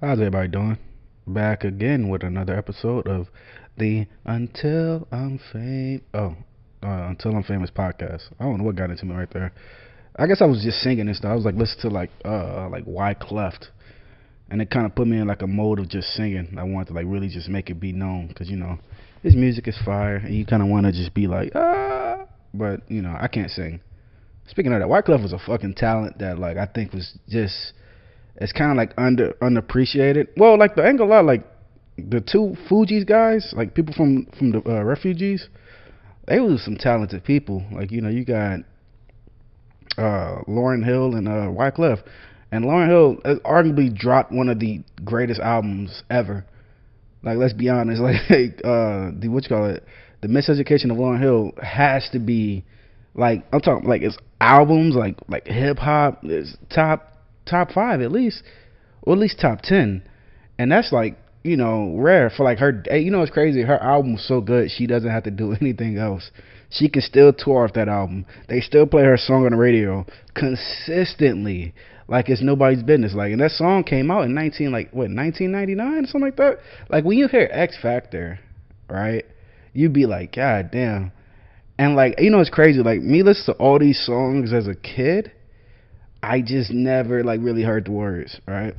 How's everybody doing? Back again with another episode of the Until I'm Famous podcast. I don't know what got into me right there. I guess I was just singing and stuff. I was like listening to like Wyclef, and it kind of put me in like a mode of just singing. I wanted to like really just make it be known because his music is fire, and you kind of want to just be like but I can't sing. Speaking of that, Wyclef was a fucking talent that like I think was just it's kind of like unappreciated. Well, like the angle lot, like the two Fuji's guys, like people from the refugees, they were some talented people. Like you got Lauryn Hill and Wyclef, and Lauryn Hill arguably dropped one of the greatest albums ever. Like let's be honest, like the what you call it, the Miseducation of Lauryn Hill has to be like I'm talking like it's albums like hip hop is top five at least, or at least top 10, and that's like rare for like her. It's crazy. Her album was so good she doesn't have to do anything else. She can still tour off that album. They still play her song on the radio consistently, like it's nobody's business. Like, and that song came out in 1999 something like that. Like when you hear X Factor, right? You'd be like, God damn. And like it's crazy. Like me listening to all these songs as a kid, I just never like really heard the words, right?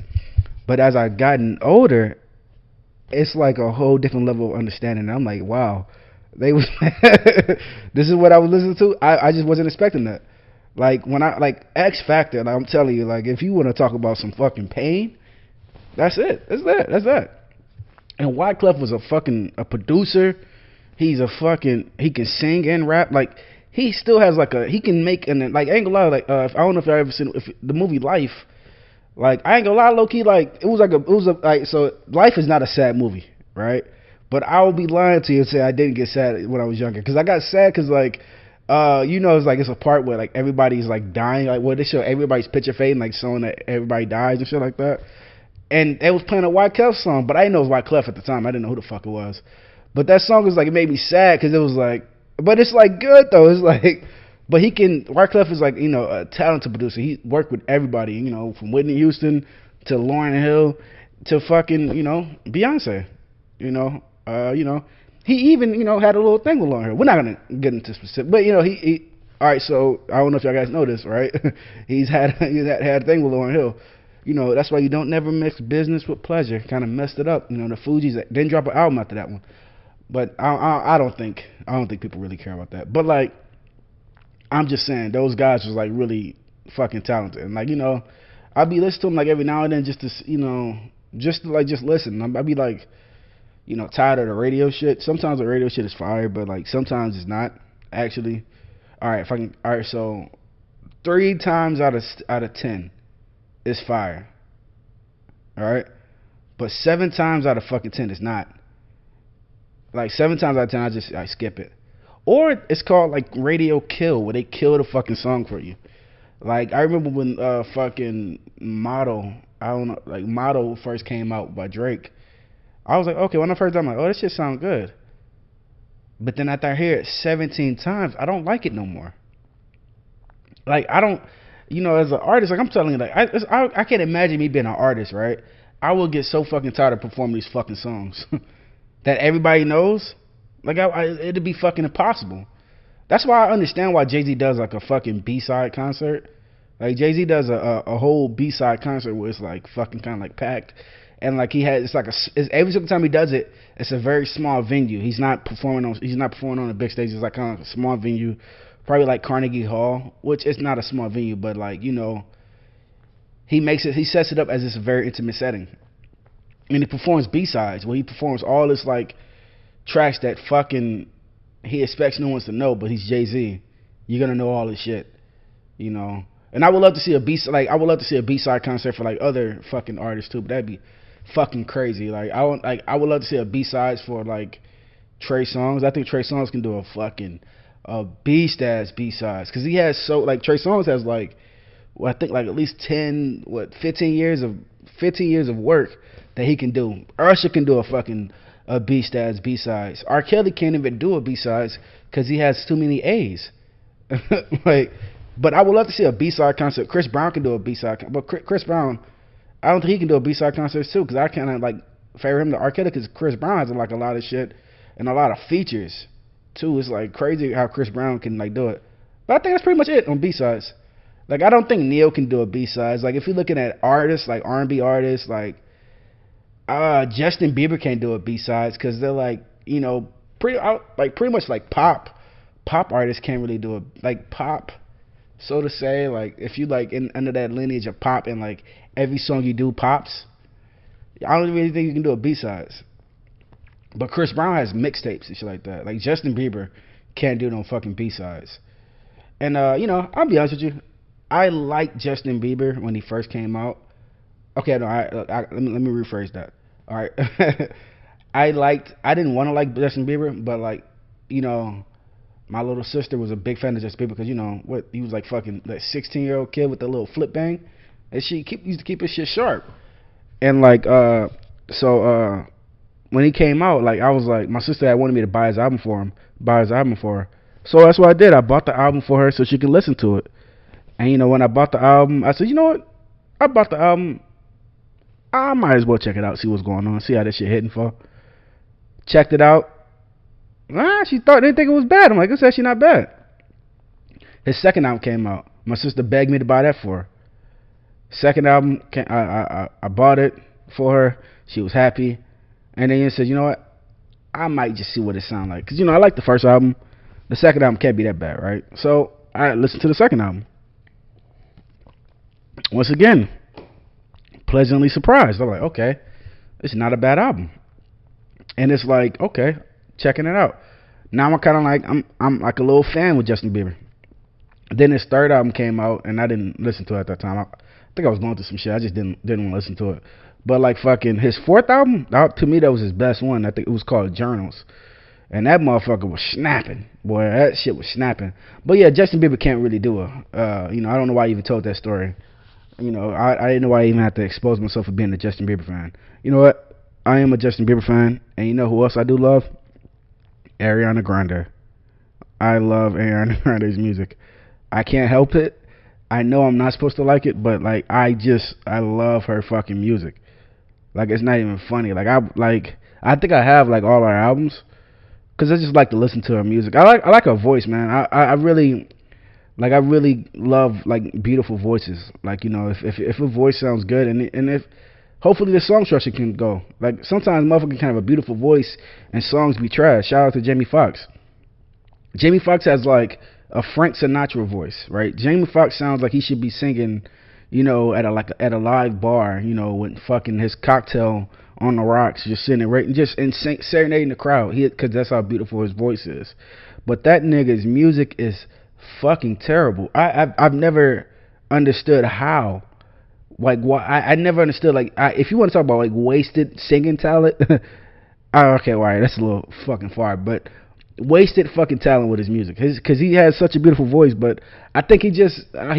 But as I've gotten older, it's like a whole different level of understanding. I'm like, wow, they was this is what I was listening to. I just wasn't expecting that. Like when I like X Factor, like I'm telling you, like if you want to talk about some fucking pain, that's it. That's that. And Wyclef was a producer. He's a fucking he can sing and rap. Like he still has like a he can make an like I ain't gonna lie, like I don't know if I ever seen if the movie Life. Like I ain't gonna lie, low key, like it was a like so Life is not a sad movie, right? But I will be lying to you and say I didn't get sad when I was younger because I got sad because like it's like it's a part where like everybody's like dying, like where they show everybody's picture fading, like showing that everybody dies and shit like that. And they was playing a Wyclef song, but I didn't know it was Wyclef at the time. I didn't know who the fuck it was. But that song was like it made me sad because it was like, but it's like good though. It's like, but he can. Wyclef is like a talented producer. He worked with everybody. From Whitney Houston to Lauryn Hill to fucking Beyonce. You know, he even had a little thing with Lauryn Hill. We're not gonna get into specific, but he all right. So I don't know if y'all guys know this, right? he's had a thing with Lauryn Hill. That's why you don't never mix business with pleasure. Kind of messed it up. The Fugees didn't drop an album after that one. But I don't think people really care about that. But like I'm just saying those guys was like really fucking talented. And like I'll be listening to them like every now and then just to just listen. I'll be like tired of the radio shit. Sometimes the radio shit is fire, but like sometimes it's not actually. All right, if I can. All right, so 3 times out of 10 is fire. All right, but 7 times out of fucking 10 is not. Like 7 times out of 10, I skip it. Or it's called like radio kill, where they kill the fucking song for you. Like I remember when fucking Motto, I don't know, like Motto first came out by Drake. I was like, okay, when I first time, I'm like, oh, this shit sound good. But then after I hear it 17 times, I don't like it no more. Like I don't, as an artist, like I'm telling you, like I can't imagine me being an artist, right? I will get so fucking tired of performing these fucking songs that everybody knows. Like it'd be fucking impossible. That's why I understand why Jay-Z does like a fucking B-side concert. Like Jay-Z does a whole B-side concert where it's like fucking kind of like packed, and like he has it's every single time he does it, it's a very small venue. He's not performing on a big stage. It's like kind of like a small venue, probably like Carnegie Hall, which is not a small venue, but like he sets it up as this very intimate setting, and he performs B-sides where he performs all this like tracks that fucking he expects no one to know, but he's Jay-Z. You're gonna know all this shit, And I would love to see I would love to see a B-side concert for like other fucking artists too, but that'd be fucking crazy. I would love to see a B-sides for like Trey Songz. I think Trey Songz can do a beast ass B-sides because he has Trey Songz has like I think like at least 15 years of work that he can do. Usher can do a B-sides B-sides. R. Kelly can't even do a B-sides because he has too many A's. like, but I would love to see a B-side concert. Chris Brown can do a B-side, but Chris Brown, I don't think he can do a B-side concert too, because I kind of like favor him to R. Kelly, because Chris Brown has like a lot of shit and a lot of features too. It's like crazy how Chris Brown can like do it. But I think that's pretty much it on B-sides. Like I don't think Neil can do a B-sides. Like if you're looking at artists, like R&B artists, like Justin Bieber can't do a B-sides because they're like, you know, pretty much like pop artists can't really do it, like pop, so to say. Like if you like under that lineage of pop and like every song you do pops, I don't really think you can do a B-sides. But Chris Brown has mixtapes and shit like that. Like Justin Bieber can't do no fucking B-sides. And you know, I'll be honest with you, I liked Justin Bieber when he first came out. Okay, no, let me rephrase that. All right, I didn't want to like Justin Bieber, but like, you know, my little sister was a big fan of Justin Bieber because, you know what, he was like fucking that 16-year-old kid with the little flip bang, and she used to keep his shit sharp. And like when he came out, like I was like, my sister had wanted me to buy his album for her. So that's what I did. I bought the album for her so she could listen to it. And you know, when I bought the album, I said, you know what? I bought the album. I might as well check it out, see what's going on, see how this shit hitting for. Checked it out. She didn't think it was bad. I'm like, it's actually not bad. His second album came out. My sister begged me to buy that for her. Second album, I bought it for her. She was happy. And then he said, you know what? I might just see what it sounds like. Because, you know, I like the first album. The second album can't be that bad, right? So I listened to the second album. Once again, pleasantly surprised. I'm like, okay, it's not a bad album. And it's like, okay, checking it out. Now I'm kind of like, I'm like a little fan with Justin Bieber. Then his third album came out, and I didn't listen to it at that time. I think I was going through some shit. I just didn't want to listen to it. But like fucking his fourth album, to me that was his best one. I think it was called Journals. And that motherfucker was snapping. Boy, that shit was snapping. But yeah, Justin Bieber can't really do it. You know, I don't know why I even told that story. You know, I didn't know why I even had to expose myself for being a Justin Bieber fan. You know what? I am a Justin Bieber fan. And you know who else I do love? Ariana Grande. I love Ariana Grande's music. I can't help it. I know I'm not supposed to like it, but like I love her fucking music. Like it's not even funny. I think I have like all her albums because I just like to listen to her music. I like her voice, man. I really love like beautiful voices. Like, you know, if a voice sounds good and if hopefully the song structure can go. Like sometimes motherfuckers can have a beautiful voice and songs be trash. Shout out to Jamie Foxx. Jamie Foxx has like a Frank Sinatra voice, right? Jamie Foxx sounds like he should be singing, you know, at a live bar, you know, with fucking his cocktail on the rocks, just sitting there, right, and just serenading the crowd. Because that's how beautiful his voice is. But that nigga's music is fucking terrible. I've never understood how. Like, why? I never understood. Like, if you want to talk about like wasted singing talent, okay, all right, that's a little fucking far, but wasted fucking talent with his music, because he has such a beautiful voice. But I think he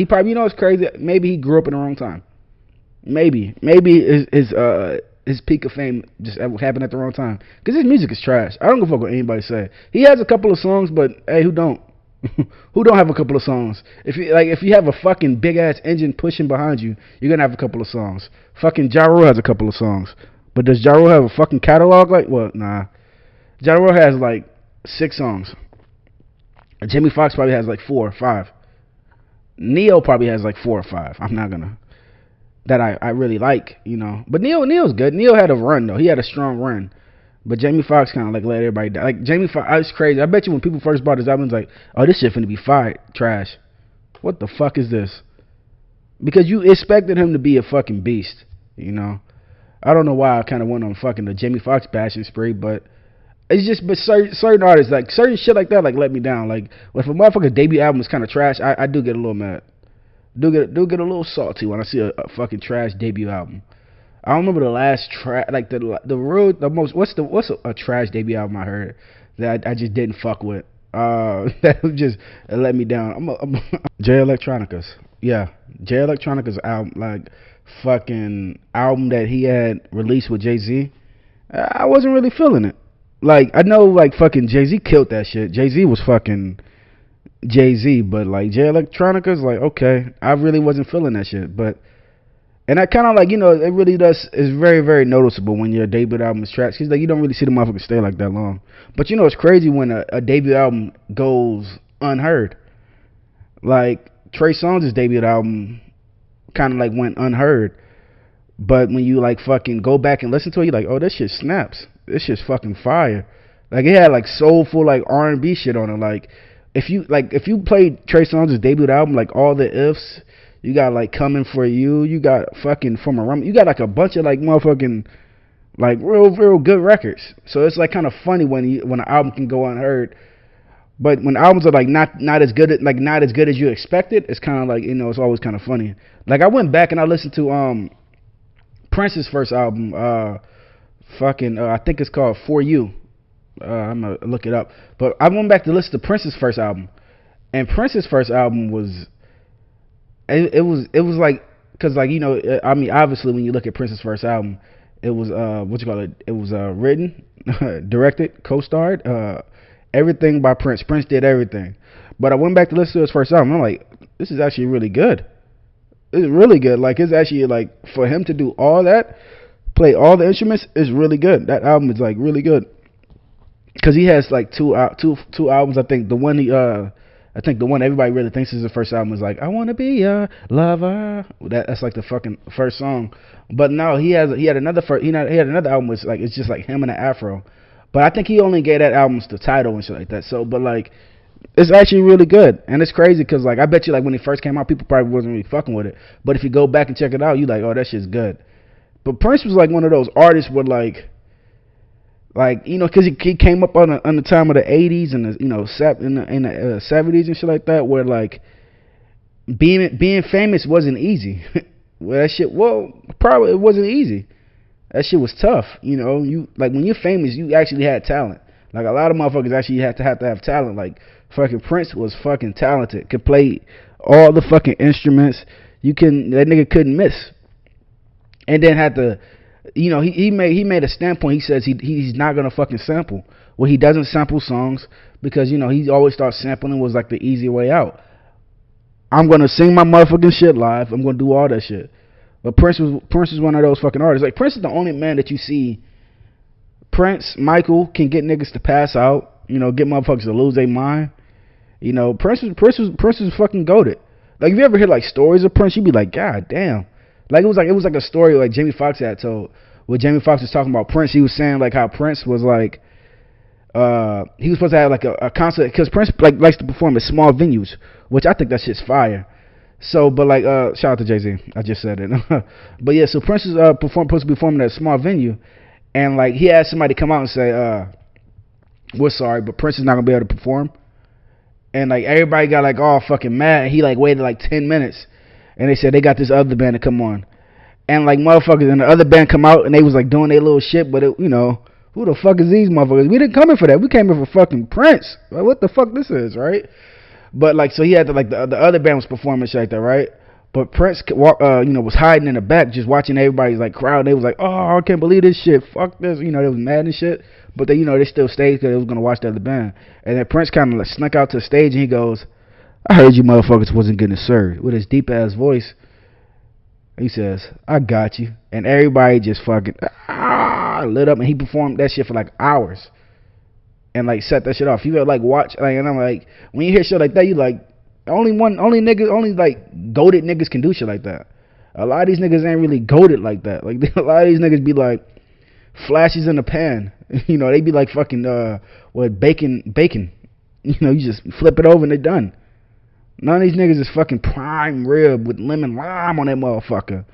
probably, you know, it's crazy. Maybe he grew up in the wrong time. Maybe his peak of fame just happened at the wrong time, because his music is trash. I don't give a fuck what anybody say. He has a couple of songs, but hey, who don't? Who don't have a couple of songs? If you have a fucking big ass engine pushing behind you, you're gonna have a couple of songs. Fucking Ja Rule has a couple of songs, but does Ja Rule have a fucking catalog? Like what? Nah. Ja Rule has like 6 songs. Jamie Foxx probably has like 4 or 5. Neo probably has like 4 or 5. I'm not gonna that I really like, you know. But Neo's good. Neo had a run though. He had a strong run. But Jamie Foxx kind of like let everybody down. Like Jamie Foxx, it's crazy. I bet you when people first bought his album, it's like, oh, this shit finna be fire, trash. What the fuck is this? Because you expected him to be a fucking beast, you know. I don't know why I kind of went on fucking the Jamie Foxx bashing spree, but it's just, but certain artists, like certain shit like that, like let me down. Like if a motherfucker's debut album is kind of trash, I do get a little mad. Do get a little salty when I see a fucking trash debut album. I don't remember the last track, like what's a trash debut album I heard that I just didn't fuck with. That just let me down. Jay Electronica's, yeah, Jay Electronica's album, like fucking album that he had released with Jay-Z. I wasn't really feeling it. Like I know, like fucking Jay-Z killed that shit. Jay-Z was fucking Jay-Z, but like Jay Electronica's, like okay, I really wasn't feeling that shit, but. And I kind of like, it really does. It's very, very noticeable when your debut album is trash. Cause like you don't really see the motherfucker stay like that long. But it's crazy when a debut album goes unheard. Like Trey Songz' debut album kind of like went unheard. But when you like fucking go back and listen to it, you're like, oh, this shit snaps. This shit's fucking fire. Like it had like soulful like R&B shit on it. Like if you played Trey Songz' debut album, like All the Ifs, you got like Coming for You, you got fucking From a Rum, you got like a bunch of like motherfucking like real good records. So it's like kind of funny when an album can go unheard. But when albums are like not as good as you expected, it's kind of like it's always kind of funny. Like I went back and I listened to Prince's first album, I think it's called For You. I'm gonna look it up, but I went back to listen to Prince's first album, and Prince's first album was like, because like obviously when you look at Prince's first album, it was it was written, directed, co-starred, everything by Prince. Prince did everything. But I went back to listen to his first album, and I'm like, this is actually really good. It's really good. Like it's actually like for him to do all that, play all the instruments, is really good. That album is like really good. Because he has like two albums. I think the one everybody really thinks is the first album is like I Wanna Be Your Lover. That's like the fucking first song. But no, he had another album which like it's just like him and an afro. But I think he only gave that album the title and shit like that. So, but like it's actually really good, and it's crazy because like I bet you like when it first came out, people probably wasn't really fucking with it. But if you go back and check it out, you like, oh, that shit's good. But Prince was like one of those artists where like because he came up on the time of the 80s and the in the 70s and shit like that, where like being famous wasn't easy. Probably it wasn't easy. That shit was tough. You like when you're famous, you actually had talent. Like a lot of motherfuckers actually have to have talent. Like fucking Prince was fucking talented. Could play all the fucking instruments. That nigga couldn't miss. And then had to, he made a standpoint. He says he's not gonna fucking sample. Well, he doesn't sample songs because he always starts sampling was like the easy way out. I'm gonna sing my motherfucking shit live. I'm gonna do all that shit. But Prince is one of those fucking artists. Like Prince is the only man that you see. Prince, Michael can get niggas to pass out. Get motherfuckers to lose their mind. Prince was fucking goated. Like if you ever hear like stories of Prince, you'd be like, God damn. Like it was like a story like Jamie Foxx had told. Where Jamie Foxx was talking about Prince, he was saying like how Prince was like, he was supposed to have like a concert because Prince like likes to perform at small venues, which I think that shit's fire. So, but like, shout out to Jay-Z. I just said it. But yeah, so Prince is supposed to be performing at a small venue, and like he had somebody come out and say, we're sorry, but Prince is not gonna be able to perform. And like everybody got like all fucking mad. He like waited like 10 minutes, and they said they got this other band to come on. And like motherfuckers in the other band come out and they was like doing their little shit, but who the fuck is these motherfuckers? We didn't come in for that. We came in for fucking Prince. Like, what the fuck this is, right? But like, so he had to like the other band was performing shit like that, right? But Prince, was hiding in the back, just watching everybody's like crowd. They was like, "Oh, I can't believe this shit. Fuck this." They was mad and shit. But they still stayed because they was gonna watch the other band. And then Prince kind of like snuck out to the stage and he goes, "I heard you motherfuckers wasn't getting served." With his deep ass voice, he says, "I got you." And everybody just fucking lit up, and he performed that shit for like hours. And like set that shit off. You gotta like watch, like, and I'm like, when you hear shit like that, you like, only like goated niggas can do shit like that. A lot of these niggas ain't really goated like that. Like a lot of these niggas be like flashes in the pan. They be like fucking bacon. You just flip it over and they're done. None of these niggas is fucking prime rib with lemon lime on that motherfucker.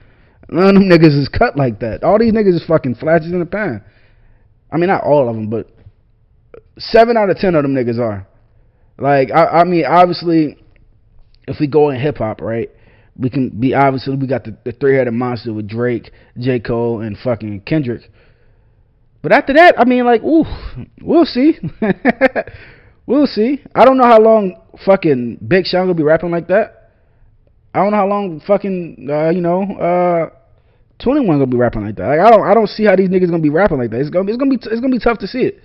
None of them niggas is cut like that. All these niggas is fucking flashes in the pan. I mean, not all of them, but 7 out of 10 of them niggas are. Like, I mean, obviously, if we go in hip hop, right, we can be, obviously, we got the three-headed monster with Drake, J. Cole, and fucking Kendrick. But after that, I mean, like, ooh, we'll see. We'll see. I don't know how long fucking Big Sean gonna be rapping like that. I don't know how long fucking 21 gonna be rapping like that. Like, I don't see how these niggas gonna be rapping like that. It's gonna be tough to see it.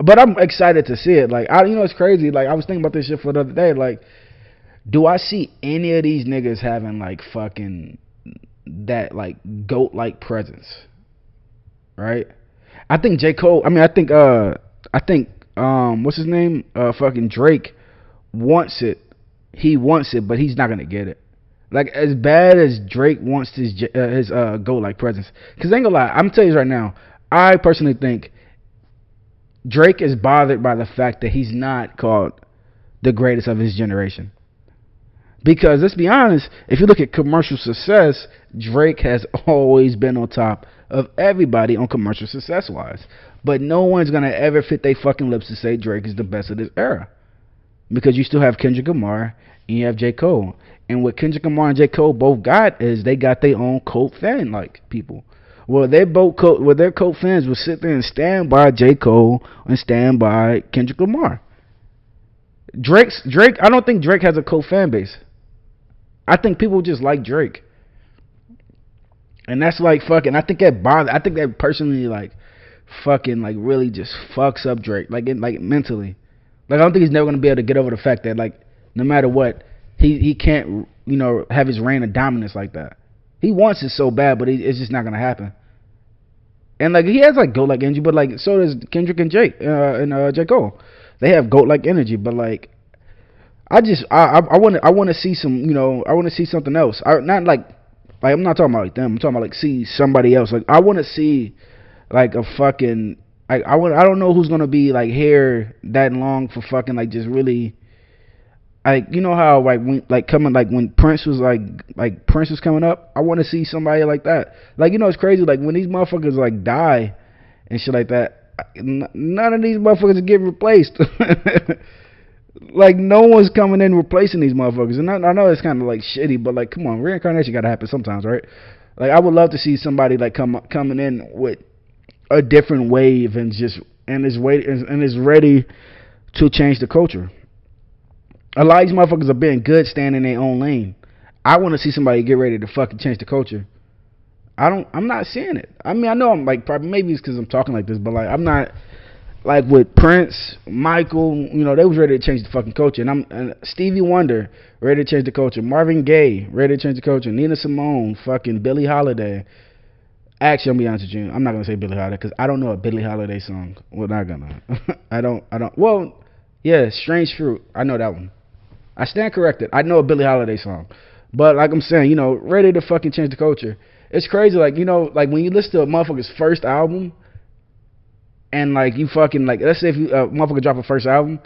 But I'm excited to see it. Like, it's crazy. Like, I was thinking about this shit for the other day. Like, do I see any of these niggas having like fucking that like goat like presence, right? I think J. Cole. What's his name? Fucking Drake wants it. He wants it, but he's not gonna get it. Like as bad as Drake wants his goat like presence, because ain't gonna lie, I'm telling you right now, I personally think Drake is bothered by the fact that he's not called the greatest of his generation. Because let's be honest, if you look at commercial success, Drake has always been on top of everybody on commercial success wise. But no one's gonna ever fit their fucking lips to say Drake is the best of this era. Because you still have Kendrick Lamar and you have J. Cole. And what Kendrick Lamar and J. Cole both got is they got their own cult fan like people. Well, their cult fans will sit there and stand by J. Cole and stand by Kendrick Lamar. Drake, I don't think Drake has a cult fan base. I think people just like Drake. And that's like fucking, I think that personally like fucking like really just fucks up Drake. Like mentally. Like I don't think he's never gonna be able to get over the fact that like no matter what, he can't, have his reign of dominance like that. He wants it so bad, but it's just not gonna happen. And like he has like goat like energy, but like so does Kendrick and J. J. Cole. They have goat like energy, but like I want to see some, I want to see something else. Not like I'm not talking about like them. I'm talking about like see somebody else. Like I want to see like a fucking like I don't know who's gonna be like here that long for fucking like just really like how like when Prince was like Prince was coming up. I want to see somebody like that. Like it's crazy. Like when these motherfuckers like die and shit like that, none of these motherfuckers get replaced. Like no one's coming in replacing these motherfuckers. And I know it's kind of like shitty, but like come on, reincarnation got to happen sometimes, right? Like I would love to see somebody like coming in with a different wave and is ready to change the culture. A lot of these motherfuckers are being good, staying in their own lane. I want to see somebody get ready to fucking change the culture. I'm not seeing it. I mean, I know I'm like probably maybe it's because I'm talking like this, but like I'm not like with Prince, Michael. They was ready to change the fucking culture, and Stevie Wonder ready to change the culture. Marvin Gaye ready to change the culture. Nina Simone, fucking Billie Holiday. Actually, I'm gonna be honest with you. I'm not gonna say Billie Holiday because I don't know a Billie Holiday song. We're not gonna. I don't. Well, yeah, Strange Fruit. I know that one. I stand corrected. I know a Billie Holiday song. But like I'm saying, ready to fucking change the culture. It's crazy, like, like when you listen to a motherfucker's first album and like you fucking like, let's say if a motherfucker drop a first album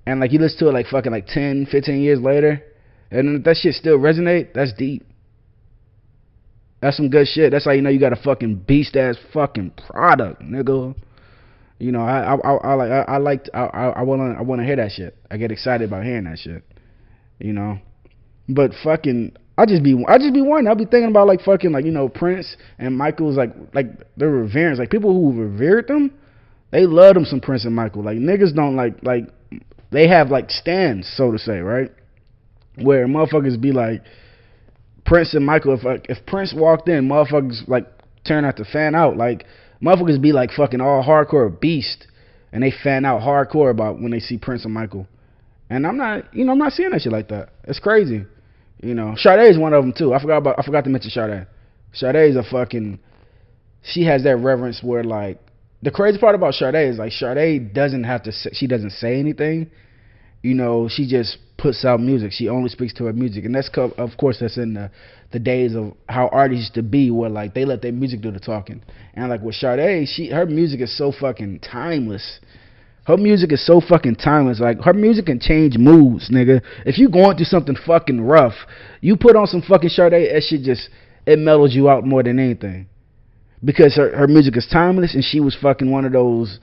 and like you listen to it like fucking like 10, 15 years later and if that shit still resonate, that's deep. That's some good shit. That's how you got a fucking beast ass fucking product, nigga. I wanna hear that shit. I get excited about hearing that shit. But fucking I just be wondering. I'll be thinking about like fucking like Prince and Michael's like they're reverence. Like people who revered them, they love them some Prince and Michael. Like niggas don't like they have like stands, so to say, right? Where motherfuckers be like Prince and Michael. If Prince walked in, motherfuckers like turn out to fan out. Like motherfuckers be like fucking all hardcore beast, and they fan out hardcore about when they see Prince and Michael. And I'm not seeing that shit like that. It's crazy. Sade is one of them too. I forgot to mention Sade. Sade is a fucking. She has that reverence where like the crazy part about Sade is like Sade doesn't have to. She doesn't say anything. She just puts out music. She only speaks to her music, and that's of course that's in the days of how artists used to be, where like they let their music do the talking. And like with Sade, her music is so fucking timeless. Her music is so fucking timeless. Like her music can change moods, nigga. If you going through something fucking rough, you put on some fucking Sade, that shit just it mellows you out more than anything. Because her music is timeless, and she was fucking one of those.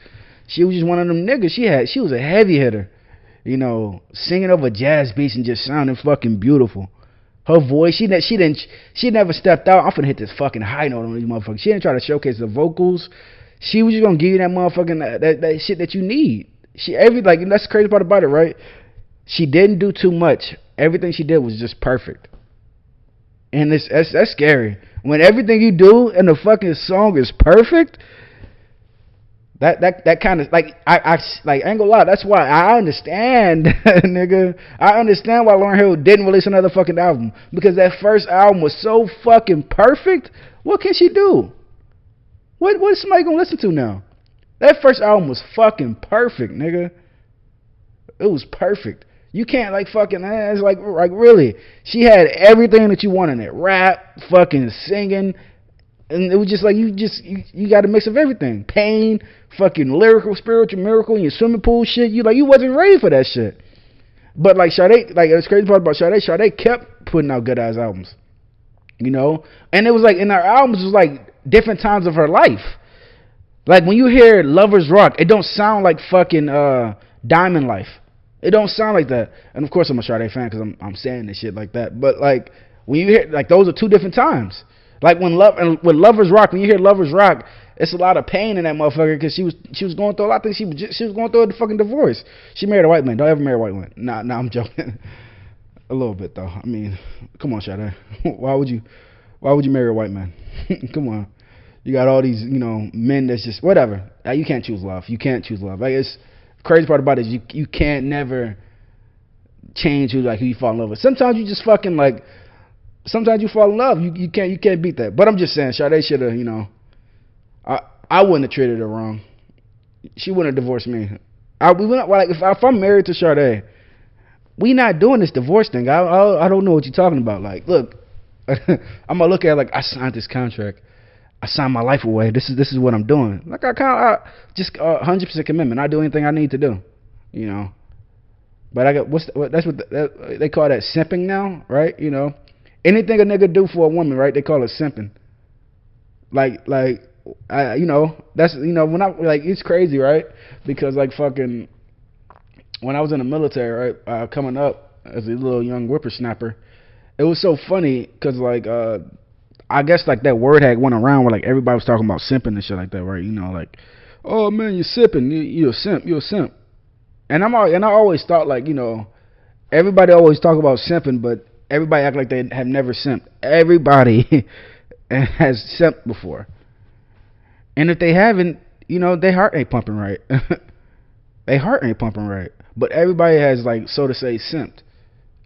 She was just one of them niggas. She was a heavy hitter, singing over jazz beats and just sounding fucking beautiful. Her voice, she never stepped out. I'm finna hit this fucking high note on these motherfuckers. She didn't try to showcase the vocals. She was just gonna give you that motherfucking that shit that you need. That's the crazy part about it, right? She didn't do too much. Everything she did was just perfect. And that's scary. When everything you do in the fucking song is perfect, That kind of like I ain't gonna lie. That's why I understand, nigga. I understand why Lauryn Hill didn't release another fucking album, because that first album was so fucking perfect. What can she do? What is somebody gonna listen to now? That first album was fucking perfect, nigga. It was perfect. You can't like fucking. It's like really. She had everything that you want in it: rap, fucking singing. And it was just like you got a mix of everything. Pain, fucking lyrical, spiritual, miracle, and your swimming pool shit. You wasn't ready for that shit. But like Sade, like it's crazy part about Sade kept putting out good ass albums. And it was like in her albums it was like different times of her life. Like when you hear Lovers Rock, it don't sound like fucking Diamond Life. It don't sound like that. And of course I'm a Sade fan because I'm saying this shit like that. But like when you hear, like, those are two different times. Like with Lovers Rock, when you hear Lovers Rock, it's a lot of pain in that motherfucker because she was going through a lot of things. She was going through a fucking divorce. She married a white man. Don't ever marry a white man. Nah, I'm joking. A little bit though. I mean, come on, Sade. Why would you marry a white man? Come on. You got all these, men that's just whatever. You can't choose love. You can't choose love. Like, it's the crazy part about it is you can't never change who you fall in love with. Sometimes you just fucking like. Sometimes you fall in love. You can't beat that. But I'm just saying, Sade should have, I wouldn't have treated her wrong. She wouldn't have divorced me. If I'm married to Sade, we not doing this divorce thing. I don't know what you're talking about. Like, look, I'm gonna look at it like I signed this contract. I signed my life away. This is what I'm doing. Like I just 100% commitment. I do anything I need to do. But I got that's what they call that simping now, right? Anything a nigga do for a woman, right? They call it simping. Like that's when I like it's crazy, right? Because like fucking when I was in the military, right, coming up as a little young whippersnapper, it was so funny because like I guess like that word had went around where like everybody was talking about simping and shit like that, right? Like, oh man, you're simping, you're a simp, and I always thought like everybody always talk about simping, but everybody act like they have never simped. Everybody has simped before. And if they haven't, their heart ain't pumping right. Their heart ain't pumping right. But everybody has, like, so to say, simped.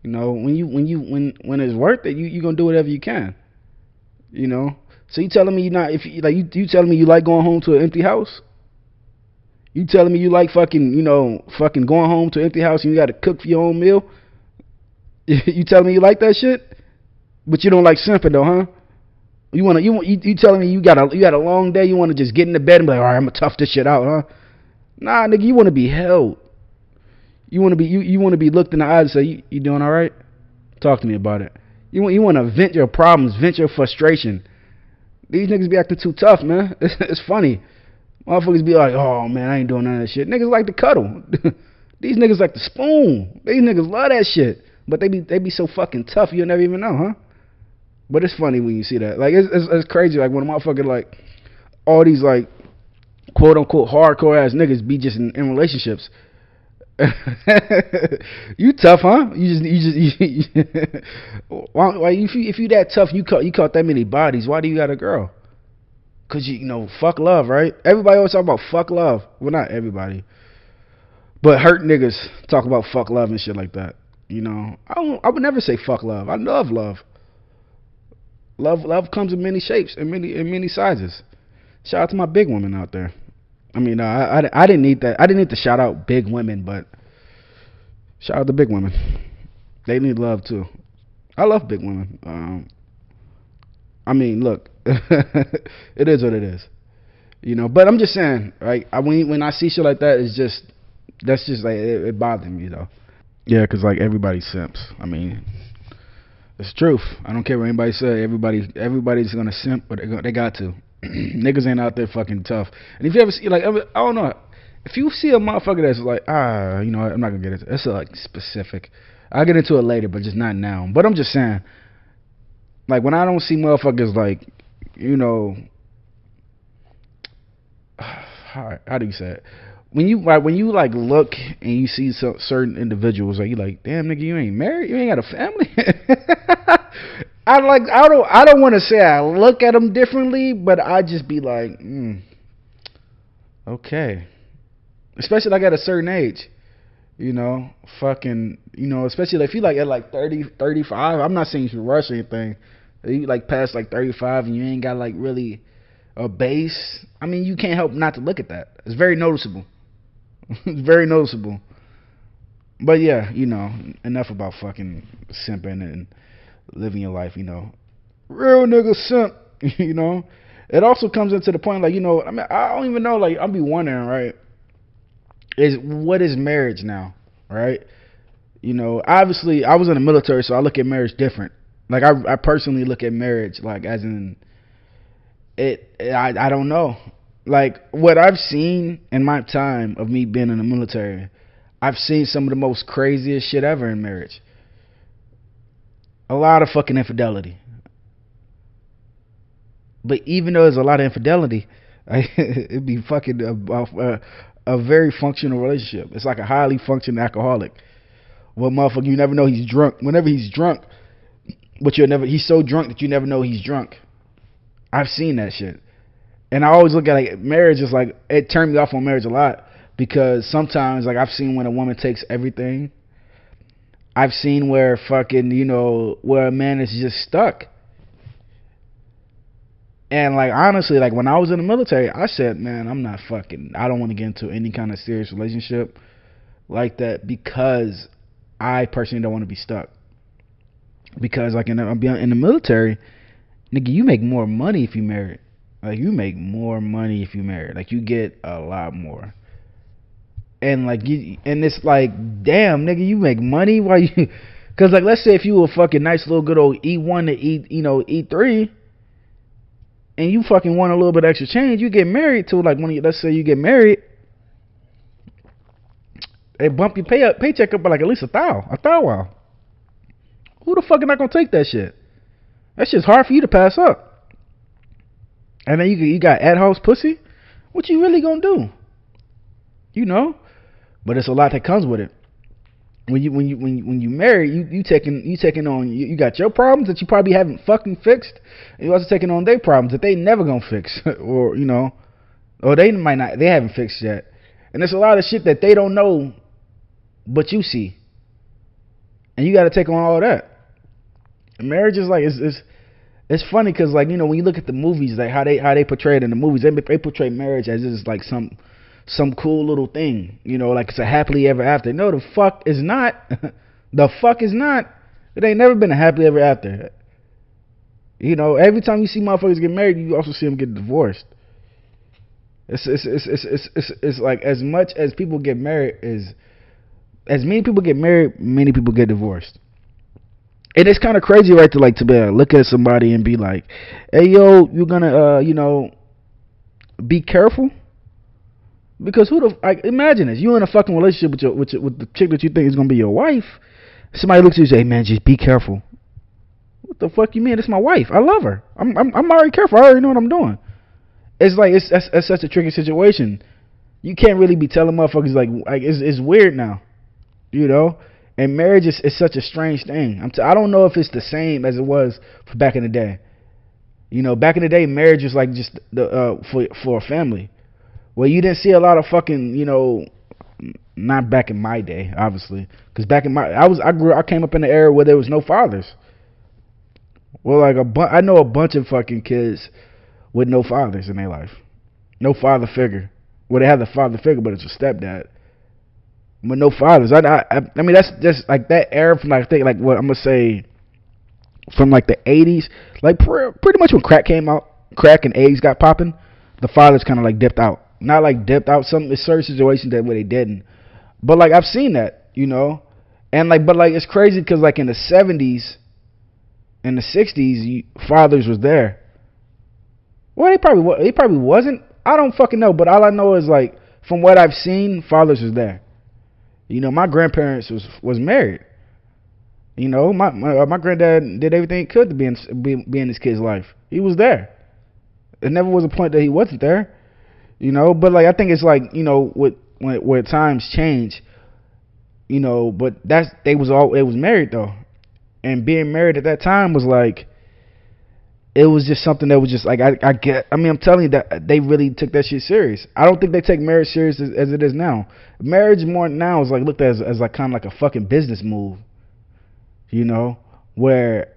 When it's worth it, you gonna do whatever you can. So you telling me you telling me you like going home to an empty house? You telling me you like fucking going home to an empty house and you got to cook for your own meal? You telling me you like that shit, but you don't like simping though, huh? You telling me you got a long day, you want to just get in the bed and be like, all right, I'm gonna tough this shit out, huh? Nah, nigga, you want to be held. You want to be looked in the eyes and say, you doing all right? Talk to me about it. You want to vent your problems, vent your frustration. These niggas be acting too tough, man. It's funny. Motherfuckers be like, oh man, I ain't doing none of that shit. Niggas like to cuddle. These niggas like to spoon. These niggas love that shit. But they be so fucking tough you'll never even know, huh? But it's funny when you see that. Like it's crazy. Like when a motherfucker like all these like quote unquote hardcore ass niggas be just in relationships. You tough, huh? Why if you that tough, you caught that many bodies. Why do you got a girl? Cause fuck love, right? Everybody always talk about fuck love. Well, not everybody, but hurt niggas talk about fuck love and shit like that. I would never say fuck love. I love love. Love comes in many shapes and many sizes. Shout out to my big women out there. I mean, I didn't need that. I didn't need to shout out big women, but shout out to big women. They need love too. I love big women. I mean, look, it is what it is. But I'm just saying, right? When I see shit like that, that's just like it bothers me though. Yeah, because like everybody simps. I mean, it's truth. I don't care what anybody say. Everybody's gonna simp, but they got to. Niggas ain't out there fucking tough. And if you ever see I don't know, if you see a motherfucker that's like I'm not gonna get into it. That's like specific. I'll get into it later, but just not now. But I'm just saying, like when I don't see motherfuckers like how do you say it? When you like look and you see certain individuals, like you like, damn nigga, you ain't married, you ain't got a family. I don't want to say I look at them differently, but I just be like, Okay. Especially like at a certain age. You know, fucking, you know, especially if you like at like 30, 35. I'm not saying you should rush anything. You like past like 35 and you ain't got like really a base. I mean, you can't help not to look at that. It's very noticeable. It's very noticeable. But yeah, you know, enough about fucking simping and living your life. You know, real nigga simp. You know, it also comes into the point like, you know, I mean, I don't even know. Like, I'll be wondering, right? Is what is marriage now, right? You know, obviously I was in the military, so I look at marriage different. Like I personally look at marriage like as in it. I don't know. Like what I've seen in my time of me being in the military, I've seen some of the most craziest shit ever in marriage. A lot of fucking infidelity. But even though there's a lot of infidelity, it'd be fucking a very functional relationship. It's like a highly functioning alcoholic. Well, motherfucker, you never know he's drunk. Whenever he's drunk, but you'll never. He's so drunk that you never know he's drunk. I've seen that shit, and I always look at like marriage is like it turned me off on marriage a lot because sometimes like I've seen when a woman takes everything. I've seen where fucking where a man is just stuck. And like honestly, like when I was in the military, I said, man, I don't want to get into any kind of serious relationship like that because I personally don't want to be stuck. Because like in the military, nigga, you make more money if you married. Like you make more money if you married. Like you get a lot more. And like and it's like, damn, nigga, you make money while you. Because like let's say if you were a fucking nice little good old E1 to E3. And you fucking want a little bit extra change, you get married to like let's say you get married, they bump your paycheck up by like at least a thou. Who the fuck is not gonna take that shit? That shit's hard for you to pass up. And then you got ad house pussy. What you really gonna do? You know, but it's a lot that comes with it. When you marry, you taking on you got your problems that you probably haven't fucking fixed. And you also taking on their problems that they never gonna fix, or or they might not, they haven't fixed yet. And there's a lot of shit that they don't know, but you see, and you got to take on all that. And marriage is like it's funny because like when you look at the movies, like how they portray it in the movies, they portray marriage as it's like some cool little thing, like it's a happily ever after. No, the fuck is not. The fuck is not. It ain't never been a happily ever after. Every time you see motherfuckers get married, you also see them get divorced. It's like as much as people get married, as many people get married, many people get divorced. And it's kind of crazy, right, to be able to look at somebody and be like, hey, yo, you're gonna be careful. Because imagine this, you in a fucking relationship with the chick that you think is gonna be your wife. Somebody looks at you and say, hey man, just be careful. What the fuck you mean? It's my wife. I love her. I'm already careful. I already know what I'm doing. It's like it's such a tricky situation. You can't really be telling motherfuckers like it's weird now, And marriage is such a strange thing. I don't know if it's the same as it was for back in the day. Back in the day, marriage was like just for a family. Well, you didn't see a lot of fucking, not back in my day, obviously, because back in I came up in the era where there was no fathers. Well, like I know a bunch of fucking kids with no fathers in their life, no father figure. Well, they have the father figure, but it's a stepdad, but no fathers. I mean, that's just like that era from like I think like what I'm gonna say from like the 80s, like pretty much when crack came out, crack and eggs got popping, the fathers kind of like dipped out. Not like dipped out. Some certain situations that where they didn't, but like I've seen that, and like but like it's crazy because like in the 70s, in the 60s, fathers was there. Well, he probably wasn't. I don't fucking know, but all I know is like from what I've seen, fathers was there. My grandparents was married. My granddad did everything he could to be in his kid's life. He was there. There never was a point that he wasn't there. But like I think it's like where times change, but they was married though, and being married at that time was like it was just something that was just like I get. I mean, I'm telling you that they really took that shit serious. I don't think they take marriage serious as it is now. Marriage more now is like looked at as like kind of like a fucking business move, you know, where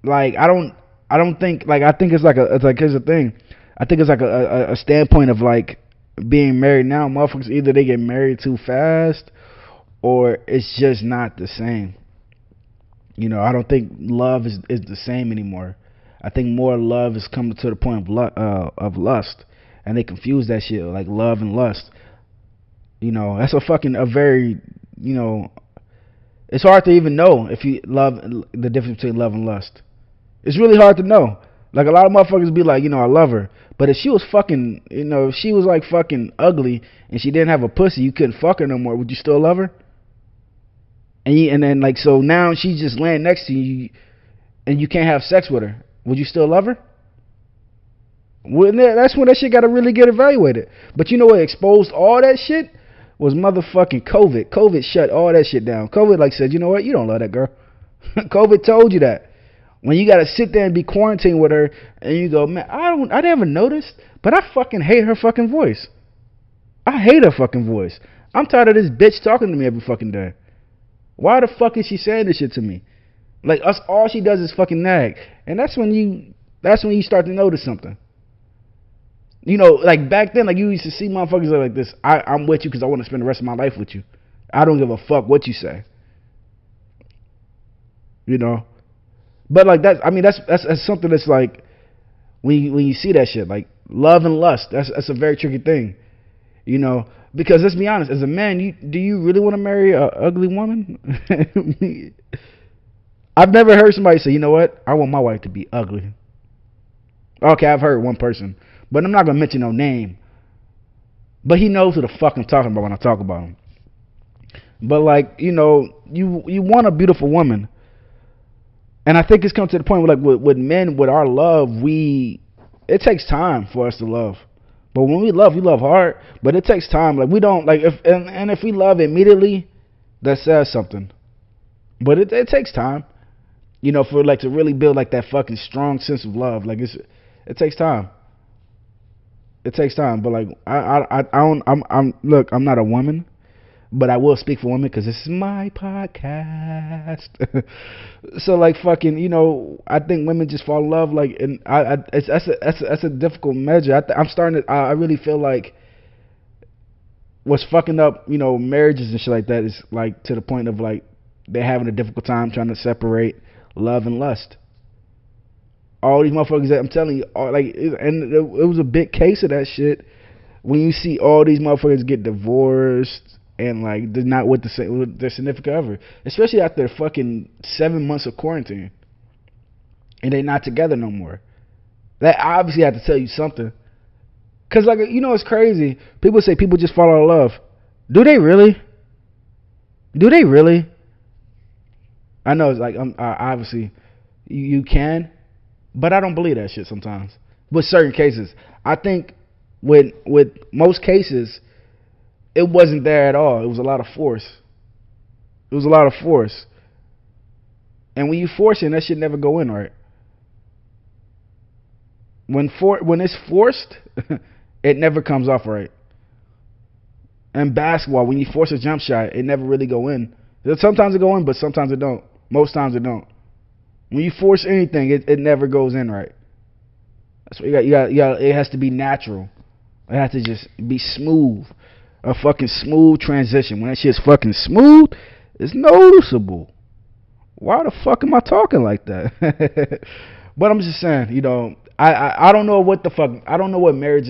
like I don't think like I think it's like here's the thing. I think it's like a standpoint of like being married now. Motherfuckers either they get married too fast or it's just not the same. You know, I don't think love is the same anymore. I think more love is coming to the point of lust, and they confuse that shit like love and lust. You know, that's a very, you know, it's hard to even know if you love the difference between love and lust. It's really hard to know. Like a lot of motherfuckers be like, you know, I love her, but if she was fucking, you know, if she was like fucking ugly and she didn't have a pussy, you couldn't fuck her no more. Would you still love her? And then like so now she's just laying next to you, and you can't have sex with her. Would you still love her? That's when that shit got to really get evaluated. But you know what exposed all that shit was motherfucking COVID. COVID shut all that shit down. COVID like said, you know what? You don't love that girl. COVID told you that. When you got to sit there and be quarantined with her, and you go, man, I never noticed, but I fucking hate her fucking voice. I hate her fucking voice. I'm tired of this bitch talking to me every fucking day. Why the fuck is she saying this shit to me? Like us, all she does is fucking nag, and that's when you start to notice something. You know, like back then, like you used to see motherfuckers like this. I'm with you because I want to spend the rest of my life with you. I don't give a fuck what you say. You know, but like that's, I mean, that's something that's like when you see that shit, like love and lust. That's a very tricky thing. You know, because let's be honest, as a man, do you really want to marry a ugly woman? I've never heard somebody say, you know what, I want my wife to be ugly. Okay, I've heard one person, but I'm not gonna mention no name. But he knows who the fuck I'm talking about when I talk about him. But like, you know, you want a beautiful woman, and I think it's come to the point where like with men, with our love, it takes time for us to love. But when we love hard, but it takes time. Like we don't like if we love immediately, that says something. But it takes time, you know, for like to really build like that fucking strong sense of love. Like it takes time. It takes time. But like I don't look, I'm not a woman, but I will speak for women because this is my podcast. So like fucking, you know, I think women just fall in love like, and that's a difficult measure. I really feel like what's fucking up, you know, marriages and shit like that is like to the point of like they're having a difficult time trying to separate love and lust. All these motherfuckers that I'm telling you, and it was a big case of that shit when you see all these motherfuckers get divorced and like they're not with their significant other, especially after fucking 7 months of quarantine, and they're not together no more. That obviously had to tell you something. Cause like, you know, it's crazy. People say people just fall out of love. Do they really? Do they really? I know it's like obviously you can, but I don't believe that shit sometimes. With certain cases, I think with most cases, it wasn't there at all. It was a lot of force. It was a lot of force. And when you force it, that shit never go in right. When it's forced, it never comes off right. And basketball, when you force a jump shot, it never really go in. Sometimes it go in, but sometimes it don't. Most times it don't. When you force anything, it never goes in right. That's what you got. It has to be natural. It has to just be smooth. A fucking smooth transition. When that shit's fucking smooth, it's noticeable. Why the fuck am I talking like that? But I'm just saying, you know, I don't know what the fuck, I don't know what marriage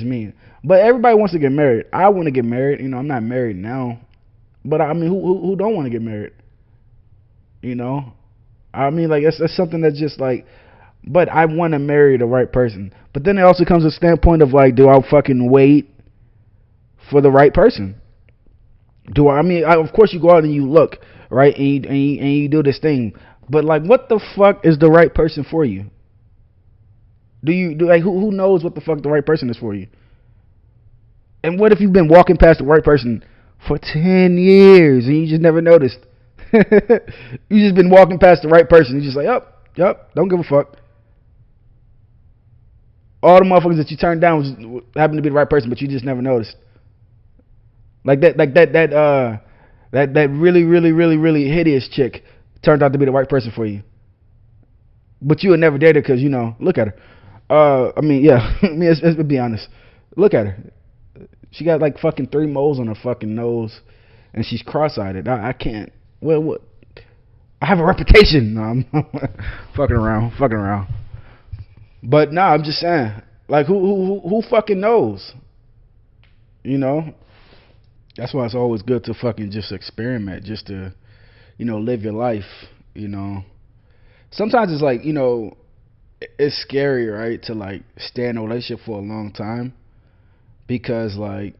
mean. But everybody wants to get married. I want to get married. You know, I'm not married now. But I mean, who don't want to get married? You know, I mean, like that's something that's just like. But I want to marry the right person. But then it also comes to a standpoint of like, do I fucking wait for the right person? I mean, of course you go out and you look, right, and you do this thing. But like, what the fuck is the right person for you? Who knows what the fuck the right person is for you? And what if you've been walking past the right person for 10 years and you just never noticed? You just been walking past the right person. You're just like, yup, don't give a fuck. All the motherfuckers that you turned down happened to be the right person, but you just never noticed. Like that really, really, really, really hideous chick turned out to be the right person for you. But you would never date her because, look at her. I mean, yeah. I mean, let's be honest. Look at her. She got like fucking 3 moles on her fucking nose, and she's cross-eyed. I can't. Well, what? I have a reputation. No, I'm fucking around. But nah, I'm just saying. Like, who fucking knows? That's why it's always good to fucking just experiment, just to, live your life. Sometimes it's like, it's scary, right, to like stay in a relationship for a long time, because like,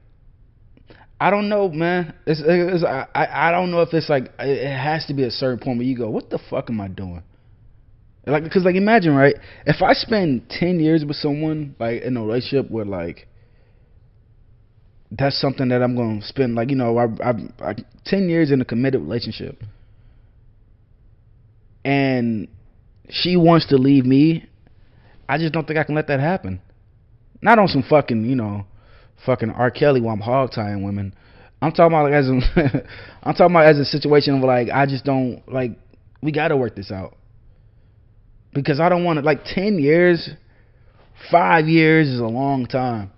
I don't know, man. I don't know if it's like, it has to be a certain point where you go, what the fuck am I doing? Like, because like, imagine, right, if I spend 10 years with someone, like, in a relationship where like, that's something that I'm going to spend, like, I 10 years in a committed relationship, and she wants to leave me, I just don't think I can let that happen. Not on some fucking, fucking R. Kelly while I'm hog tying women. I'm talking about like I'm talking about as a situation where like, I just don't, like, we got to work this out. Because I don't want to, like, 10 years, 5 years is a long time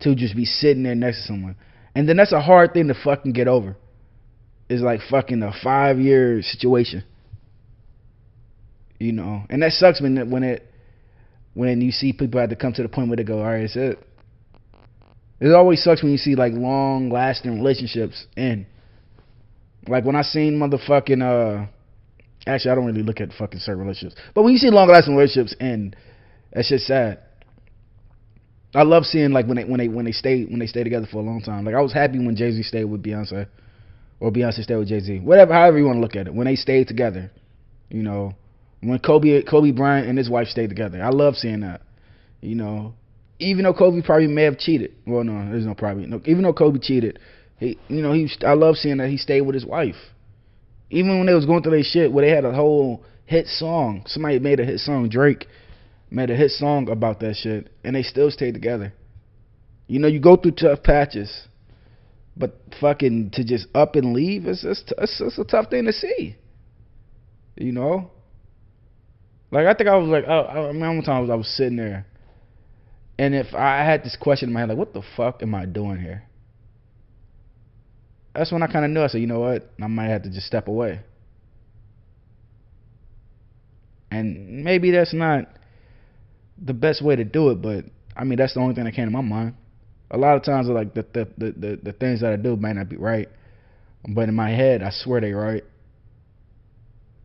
to just be sitting there next to someone. And then that's a hard thing to fucking get over. It's like fucking a 5-year situation. And that sucks when you see people have to come to the point where they go, all right, it's it. It always sucks when you see like long lasting relationships end. Like when I seen motherfucking actually, I don't really look at fucking certain relationships, but when you see long lasting relationships end, that shit's sad. I love seeing like when they stay together for a long time. Like I was happy when Jay-Z stayed with Beyonce, or Beyonce stayed with Jay-Z. Whatever, however you want to look at it. When they stayed together, when Kobe Bryant and his wife stayed together, I love seeing that. Even though Kobe probably may have cheated. Well, no, there's no probably. No, even though Kobe cheated, I love seeing that he stayed with his wife. Even when they was going through their shit, where they had a whole hit song. Somebody made a hit song. Drake made a hit song about that shit, and they still stayed together. You go through tough patches, but fucking to just up and leave, it's a tough thing to see. Like I think I was like, I remember one time I was sitting there, and if I had this question in my head, like, what the fuck am I doing here? That's when I kind of knew. I said, you know what? I might have to just step away. And maybe that's not the best way to do it, but I mean, that's the only thing that came to my mind. A lot of times, like the things that I do might not be right, but in my head, I swear they right.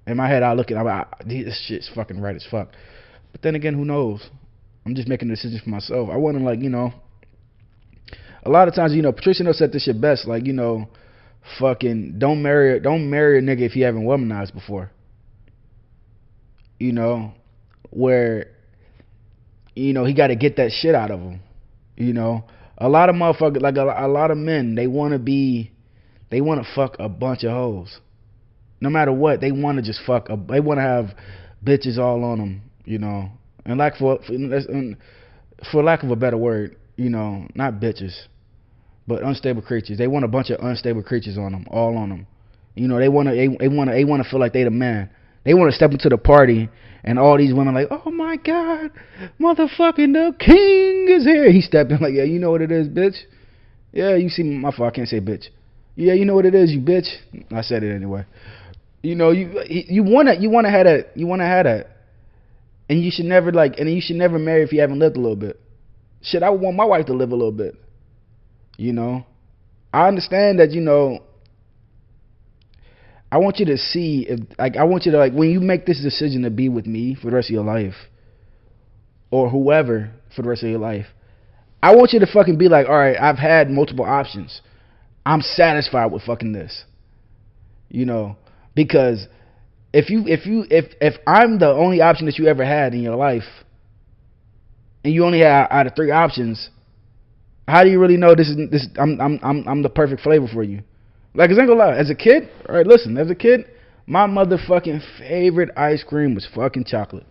In my head, I look at, I'm like, this shit's fucking right as fuck. But then again, who knows? I'm just making a decision for myself. I want to, like, a lot of times, Patricia knows said this shit best, like, fucking don't marry a nigga if you haven't womanized before. Where, he got to get that shit out of him. A lot of motherfuckers, like a lot of men, they want to fuck a bunch of hoes. No matter what, they want to just fuck. They want to have bitches all on them, And like for lack of a better word, not bitches, but unstable creatures. They want a bunch of unstable creatures on them, all on them. They want to feel like they the man. They want to step into the party, and all these women like, oh my god, motherfucking the king is here. He stepped in like, yeah, you know what it is, bitch. Yeah, you see my fault. I can't say bitch. Yeah, you know what it is, you bitch. I said it anyway. You want to have that, and you should never marry if you haven't lived a little bit. Shit, I would want my wife to live a little bit. I understand that. I want you to see if, like, I want you to, like, when you make this decision to be with me for the rest of your life, or whoever for the rest of your life, I want you to fucking be like, all right, I've had multiple options. I'm satisfied with fucking this. Because if I'm the only option that you ever had in your life, and you only had out of 3 options, how do you really know I'm the perfect flavor for you? Like, 'cause I ain't gonna lie, as a kid, all right, listen, as a kid, my motherfucking favorite ice cream was fucking chocolate.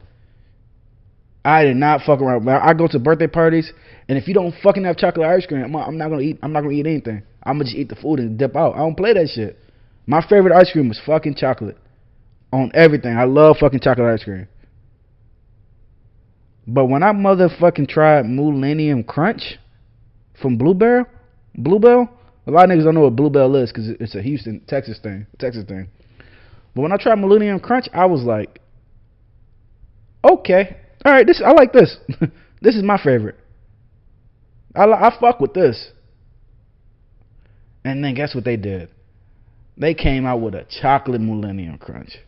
I did not fuck around. Man, I go to birthday parties, and if you don't fucking have chocolate ice cream, I'm not gonna eat. I'm not gonna eat anything. I'm gonna just eat the food and dip out. I don't play that shit. My favorite ice cream is fucking chocolate on everything. I love fucking chocolate ice cream. But when I motherfucking tried Millennium Crunch from Bluebell, a lot of niggas don't know what Bluebell is because it's a Houston, Texas thing. But when I tried Millennium Crunch, I was like, okay, all right, I like this. This is my favorite. I fuck with this. And then guess what they did? They came out with a chocolate Millennium Crunch.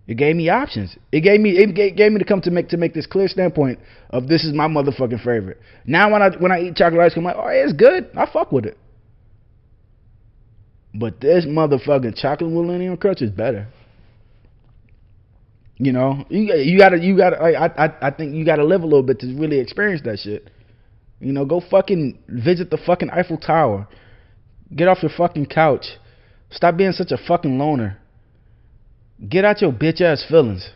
It gave me options. It gave me to make this clear standpoint of this is my motherfucking favorite. Now when I eat chocolate ice cream, I'm like, oh, it's good. I fuck with it. But this motherfucking chocolate Millennium Crunch is better. You know, you gotta. I think you gotta live a little bit to really experience that shit. You know, go fucking visit the fucking Eiffel Tower. Get off your fucking couch. Stop being such a fucking loner. Get out your bitch ass feelings.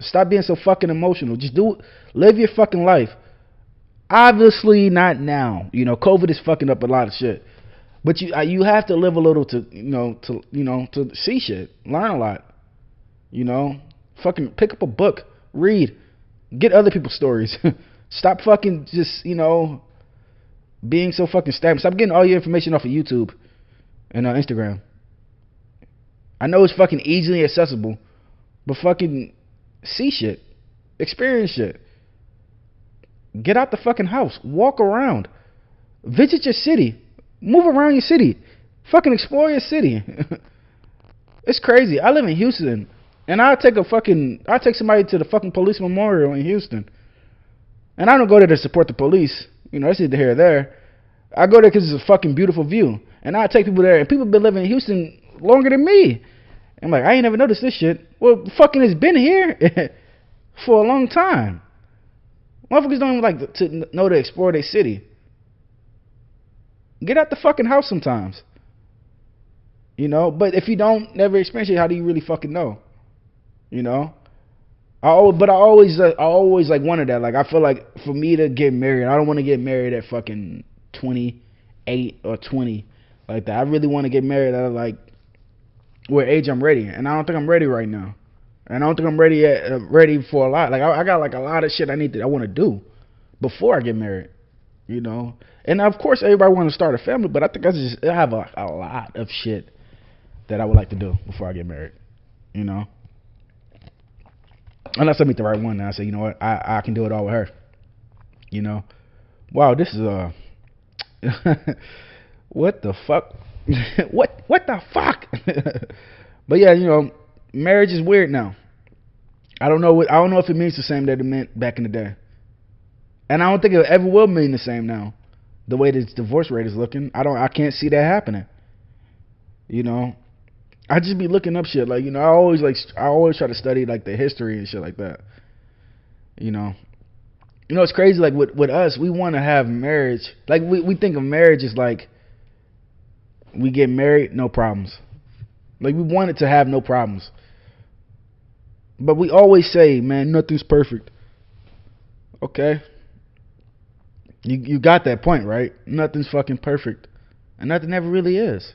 Stop being so fucking emotional. Just live your fucking life. Obviously not now. You know, COVID is fucking up a lot of shit. But you have to live a little to see shit, learn a lot. You know, fucking pick up a book, read, get other people's stories. Stop fucking just being so fucking stagnant. Stop getting all your information off of YouTube and Instagram. I know it's fucking easily accessible, but fucking see shit, experience shit. Get out the fucking house, walk around, visit your city, move around your city, fucking explore your city. It's crazy. I live in Houston, and I'll take somebody to the fucking police memorial in Houston, and I don't go there to support the police. You know, it's either here or there. I go there because it's a fucking beautiful view, and I take people there, and people been living in Houston longer than me. I'm like, I ain't never noticed this shit. Well, fucking it's been here for a long time. Motherfuckers don't even like to know to explore their city. Get out the fucking house sometimes. You know, but if you don't never experience it, how do you really fucking know? You know? I always like wanted that. Like, I feel like for me to get married, I don't want to get married at fucking 28 or 20 like that. I really want to get married at like where age I'm ready, and I don't think I'm ready right now, and I don't think I'm ready for a lot. Like I got like a lot of shit I want to do before I get married, you know. And of course everybody want to start a family, but I think I have a lot of shit that I would like to do before I get married, you know. Unless I meet the right one, and I say, you know what, I can do it all with her, you know. Wow, this is what the fuck? what the fuck? But yeah, you know, marriage is weird now. I don't know if it means the same that it meant back in the day, and I don't think it ever will mean the same now. The way this divorce rate is looking, I can't see that happening. You know, I just be looking up shit, like, you know, I always try to study like the history and shit like that. You know, it's crazy. Like with us, we want to have marriage. Like we think of marriage as like, we get married, no problems. Like, we want it to have no problems. But we always say, man, nothing's perfect. Okay. You got that point, right? Nothing's fucking perfect. And nothing ever really is.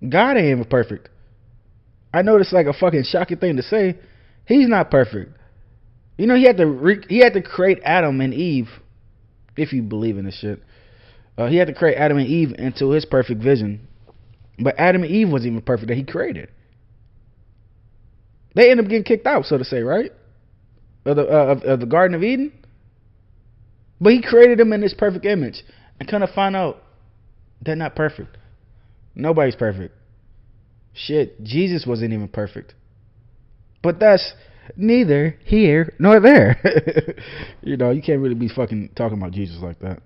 God ain't even perfect. I know it's like a fucking shocking thing to say. He's not perfect. You know, he had to create Adam and Eve, if you believe in this shit. He had to create Adam and Eve into his perfect vision. But Adam and Eve wasn't even perfect that he created. They ended up getting kicked out, so to say, right? Of the Garden of Eden. But he created them in his perfect image. And kind of find out they're not perfect. Nobody's perfect. Shit, Jesus wasn't even perfect. But that's neither here nor there. You know, you can't really be fucking talking about Jesus like that.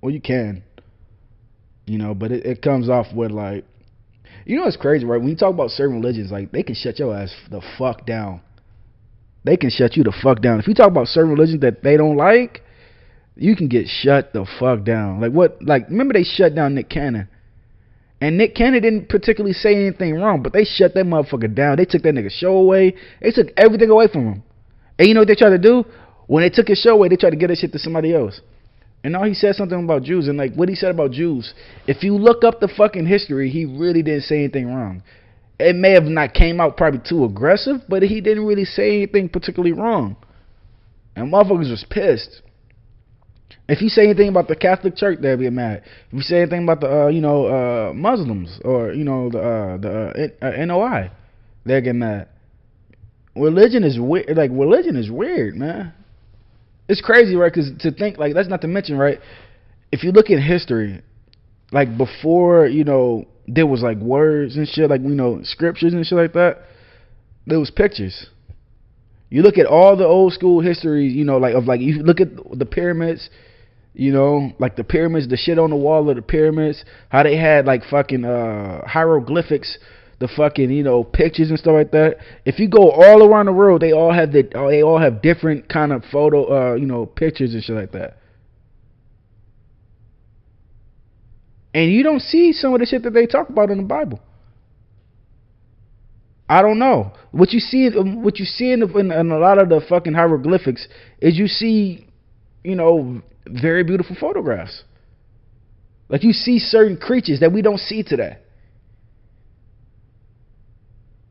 Well, you can, you know, but it comes off with like, you know, it's crazy, right? When you talk about certain religions, like, they can shut your ass the fuck down. They can shut you the fuck down. If you talk about certain religions that they don't like, you can get shut the fuck down. Like, remember they shut down Nick Cannon. And Nick Cannon didn't particularly say anything wrong, but they shut that motherfucker down. They took that nigga show away. They took everything away from him. And you know what they tried to do? When they took his show away, they tried to get that shit to somebody else. And now he said something about Jews, and like what he said about Jews, if you look up the fucking history, he really didn't say anything wrong. It may have not came out probably too aggressive, but he didn't really say anything particularly wrong. And motherfuckers was pissed. If you say anything about the Catholic Church, they'll get mad. If you say anything about the Muslims or the NOI, they'll get mad. Religion is weird. Like religion is weird, man. It's crazy, right? Because to think, like, that's not to mention, right? If you look at history, like before, there was like words and shit, like scriptures and shit like that. There was pictures. You look at all the old school history, you look at the pyramids, like the pyramids, the shit on the wall of the pyramids, how they had like fucking hieroglyphics, the fucking pictures and stuff like that. If you go all around the world, they all have different kind of photo pictures and shit like that. And you don't see some of the shit that they talk about in the Bible. I don't know. What you see in a lot of the fucking hieroglyphics is you see, very beautiful photographs. Like you see certain creatures that we don't see today.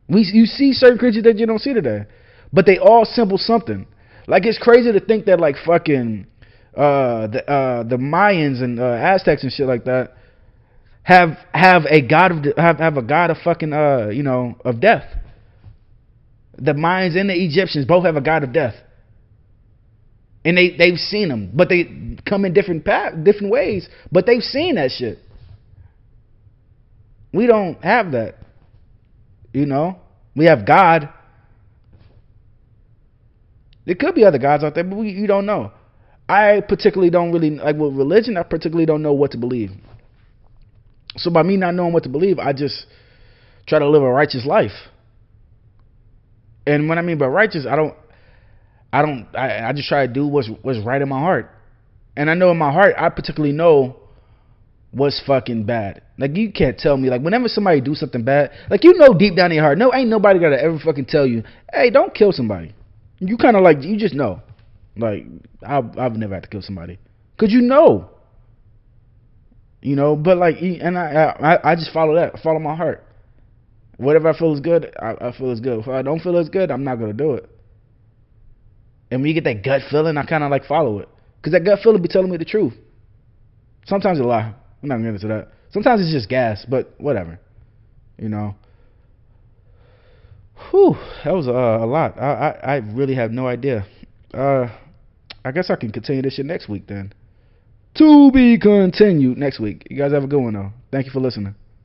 You see certain creatures that you don't see today, but they all symbol something. Like it's crazy to think that like fucking the Mayans and Aztecs and shit like that have a god of fucking of death. The Mayans and the Egyptians both have a god of death, and they've seen them, but they come in different ways. But they've seen that shit. We don't have that. We have God. There could be other gods out there, but you don't know. I particularly don't really, like with religion, I particularly don't know what to believe. So by me not knowing what to believe, I just try to live a righteous life. And when I mean by righteous, I just try to do what's right in my heart. And I know in my heart, I particularly know what's fucking bad. Like you can't tell me, like whenever somebody do something bad, like deep down in your heart, no, ain't nobody gotta ever fucking tell you, hey, don't kill somebody. You kind of like, you just know. Like I've never had to kill somebody, cause but like, and I just follow that. I follow my heart. Whatever I feel is good, I feel is good. If I don't feel as good, I'm not gonna do it. And when you get that gut feeling, I kind of like follow it, cause that gut feeling be telling me the truth. Sometimes it's a lie. I'm not gonna get into that. Sometimes it's just gas, but whatever. Whew, that was a lot. I really have no idea. I guess I can continue this shit next week then. To be continued next week. You guys have a good one though. Thank you for listening.